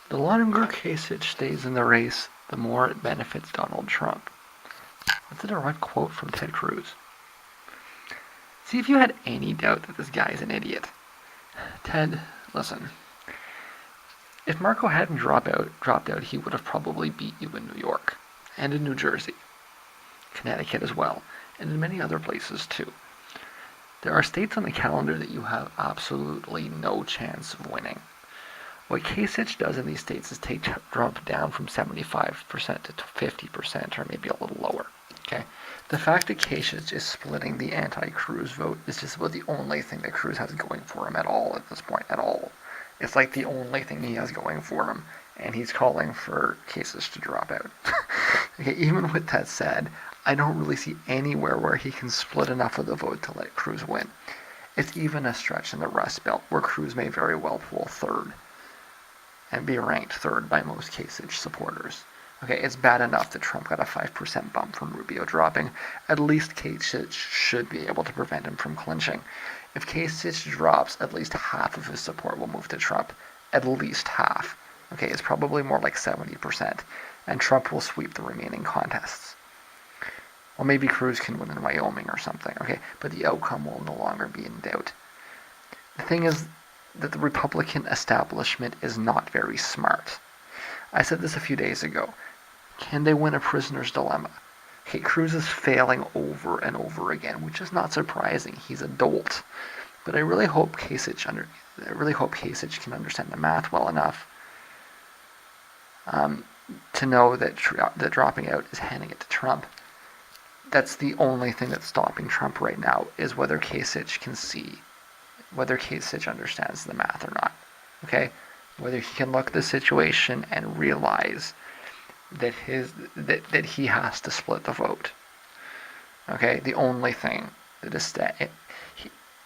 The longer Kasich stays in the race, the more it benefits Donald Trump. That's a direct quote from Ted Cruz. See if you had any doubt that this guy's an idiot. Ted, listen. If Marco hadn't dropped out, he would have probably beat you in New York, and in New Jersey, Connecticut as well, and in many other places too. There are states on the calendar that you have absolutely no chance of winning. What Kasich does in these states is take Trump down from 75% to 50%, or maybe a little lower. Okay, the fact that Kasich is splitting the anti-Cruz vote is just about the only thing that Cruz has going for him at all at this point, at all. It's like the only thing he has going for him, and he's calling for Kasich to drop out. Okay, even with that said, I don't really see anywhere where he can split enough of the vote to let Cruz win. It's even a stretch in the Rust Belt where Cruz may very well pull third and be ranked third by most Kasich supporters. Okay, it's bad enough that Trump got a 5% bump from Rubio dropping. At least Kasich should be able to prevent him from clinching. If Kasich drops, at least half of his support will move to Trump. At least half. Okay, it's probably more like 70%. And Trump will sweep the remaining contests. Well, maybe Cruz can win in Wyoming or something, okay? But the outcome will no longer be in doubt. The thing is that the Republican establishment is not very smart. I said this a few days ago. Can they win a prisoner's dilemma? Okay, Cruz is failing over and over again, which is not surprising. He's a dolt. But I really hope Kasich can understand the math well enough to know that dropping out is handing it to Trump. That's the only thing that's stopping Trump right now, is whether Kasich can see, whether Kasich understands the math or not. Okay? Whether he can look at the situation and realize that he has to split the vote. Okay? The only thing that is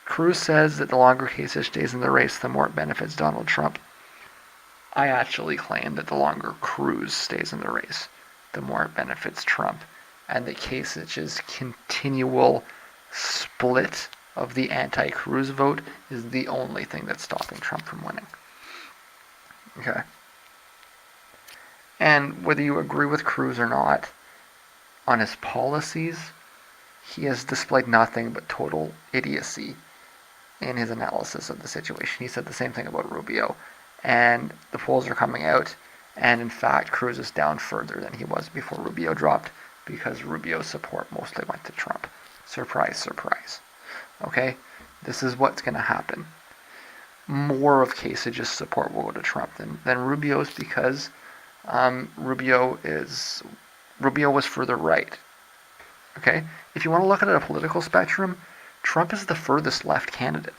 Cruz says that the longer Kasich stays in the race, the more it benefits Donald Trump. I actually claim that the longer Cruz stays in the race, the more it benefits Trump, and that Kasich's continual split of the anti-Cruz vote is the only thing that's stopping Trump from winning. Okay. And whether you agree with Cruz or not on his policies, he has displayed nothing but total idiocy in his analysis of the situation. He said the same thing about Rubio. And the polls are coming out, and in fact, Cruz is down further than he was before Rubio dropped, because Rubio's support mostly went to Trump. Surprise, surprise. Okay? This is what's going to happen. More of Kasich's support will go to Trump than Rubio's, because Rubio was further right. Okay? If you want to look at it at a political spectrum, Trump is the furthest left candidate.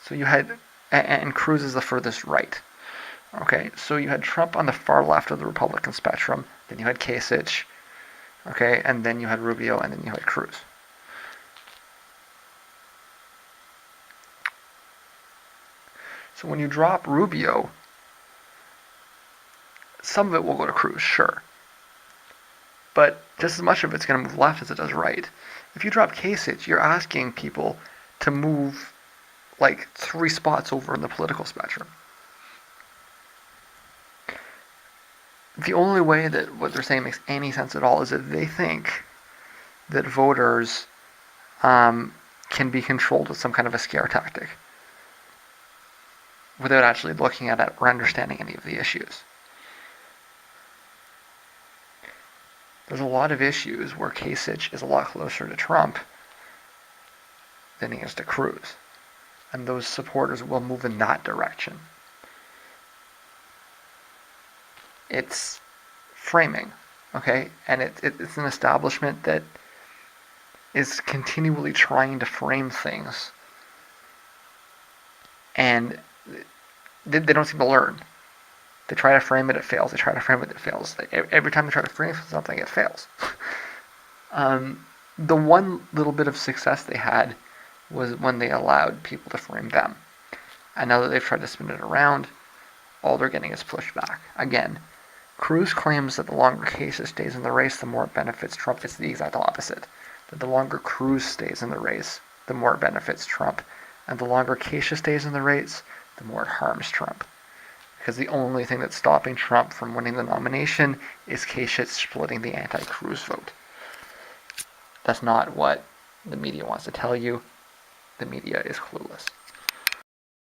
So you had, and Cruz is the furthest right. Okay, so you had Trump on the far left of the Republican spectrum, then you had Kasich, okay, and then you had Rubio, and then you had Cruz. So when you drop Rubio, some of it will go to Cruz, sure. But just as much of it's going to move left as it does right. If you drop Kasich, you're asking people to move like 3 spots over in the political spectrum. The only way that what they're saying makes any sense at all is that they think that voters can be controlled with some kind of a scare tactic without actually looking at it or understanding any of the issues. There's a lot of issues where Kasich is a lot closer to Trump than he is to Cruz. And those supporters will move in that direction. It's framing, okay? And it's an establishment that is continually trying to frame things. And they don't seem to learn. They try to frame it, it fails. They try to frame it, it fails. Every time they try to frame something, it fails. The one little bit of success they had was when they allowed people to frame them. And now that they've tried to spin it around, all they're getting is pushback. Again, Cruz claims that the longer Kasich stays in the race, the more it benefits Trump. It's the exact opposite. That the longer Cruz stays in the race, the more it benefits Trump. And the longer Kasich stays in the race, the more it harms Trump. because the only thing that's stopping Trump from winning the nomination is Kasich splitting the anti-cruz vote. That's not what the media wants to tell you. The media is clueless.